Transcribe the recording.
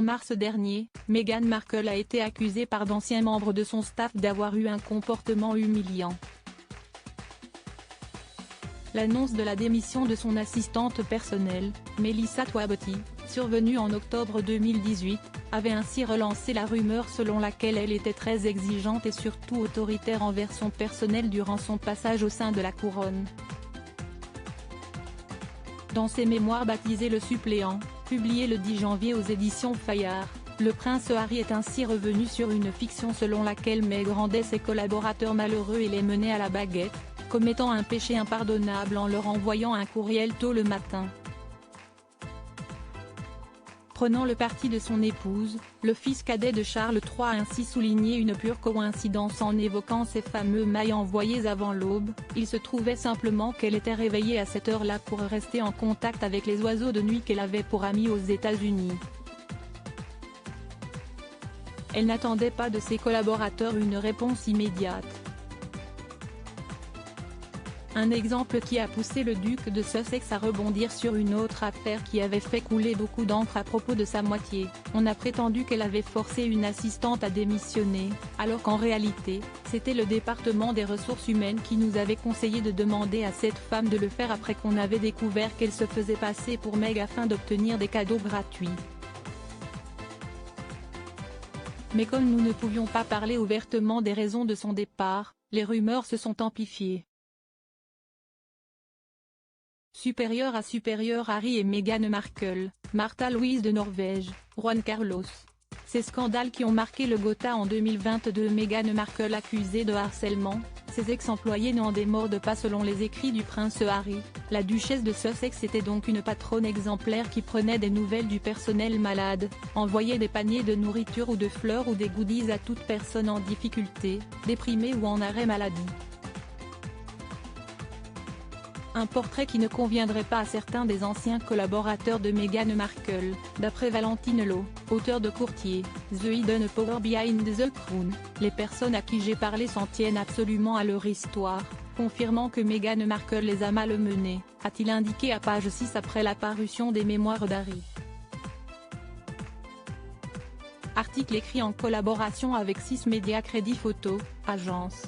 En mars dernier, Meghan Markle a été accusée par d'anciens membres de son staff d'avoir eu un comportement humiliant. L'annonce de la démission de son assistante personnelle, Melissa Twabotti, survenue en octobre 2018, avait ainsi relancé la rumeur selon laquelle elle était très exigeante et surtout autoritaire envers son personnel durant son passage au sein de la couronne. Dans ses mémoires baptisés Le Suppléant, publié le 10 janvier aux éditions Fayard, le prince Harry est ainsi revenu sur une fiction selon laquelle Meg rendait ses collaborateurs malheureux et les menait à la baguette, commettant un péché impardonnable en leur envoyant un courriel tôt le matin. Prenant le parti de son épouse, le fils cadet de Charles III a ainsi souligné une pure coïncidence en évoquant ces fameux mails envoyés avant l'aube. Il se trouvait simplement qu'elle était réveillée à cette heure-là pour rester en contact avec les oiseaux de nuit qu'elle avait pour amis aux États-Unis. Elle n'attendait pas de ses collaborateurs une réponse immédiate. Un exemple qui a poussé le duc de Sussex à rebondir sur une autre affaire qui avait fait couler beaucoup d'encre à propos de sa moitié. On a prétendu qu'elle avait forcé une assistante à démissionner, alors qu'en réalité, c'était le département des ressources humaines qui nous avait conseillé de demander à cette femme de le faire après qu'on avait découvert qu'elle se faisait passer pour Meg afin d'obtenir des cadeaux gratuits. Mais comme nous ne pouvions pas parler ouvertement des raisons de son départ, les rumeurs se sont amplifiées. Supérieur à supérieur Harry et Meghan Markle, Märtha Louise de Norvège, Juan Carlos. Ces scandales qui ont marqué le Gotha en 2022. Meghan Markle accusée de harcèlement, ses ex-employés n'en démordent pas selon les écrits du prince Harry. La duchesse de Sussex était donc une patronne exemplaire qui prenait des nouvelles du personnel malade, envoyait des paniers de nourriture ou de fleurs ou des goodies à toute personne en difficulté, déprimée ou en arrêt maladie. Un portrait qui ne conviendrait pas à certains des anciens collaborateurs de Meghan Markle, d'après Valentine Loh, auteur de Courtier, The Hidden Power Behind the Crown. Les personnes à qui j'ai parlé s'en tiennent absolument à leur histoire, confirmant que Meghan Markle les a malmenés, a-t-il indiqué à page 6 après la parution des mémoires d'Harry. Article écrit en collaboration avec 6 Médias Crédit Photo, agence.